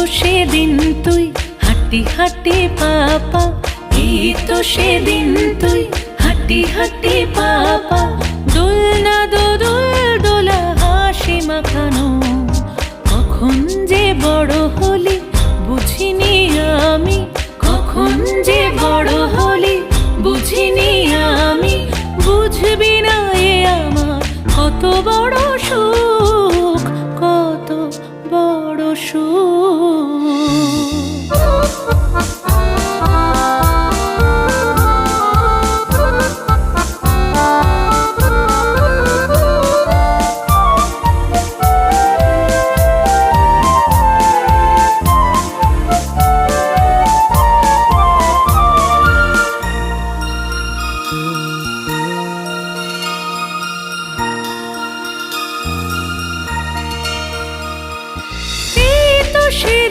তো সেদিন তুই হাঁটি হাঁটি পাপা, এই তো সেদিন তুই হাঁটি হাঁটি পাপা, দোলনা দোদুল দোলা হাসি মাখানো। কখন যে বড় হলি বুঝিনি আমি, কখন যে বড় হলি বুঝিনি আমি। বুঝবি না এ আমার কত বড় সুখ, কত বড় সুখ।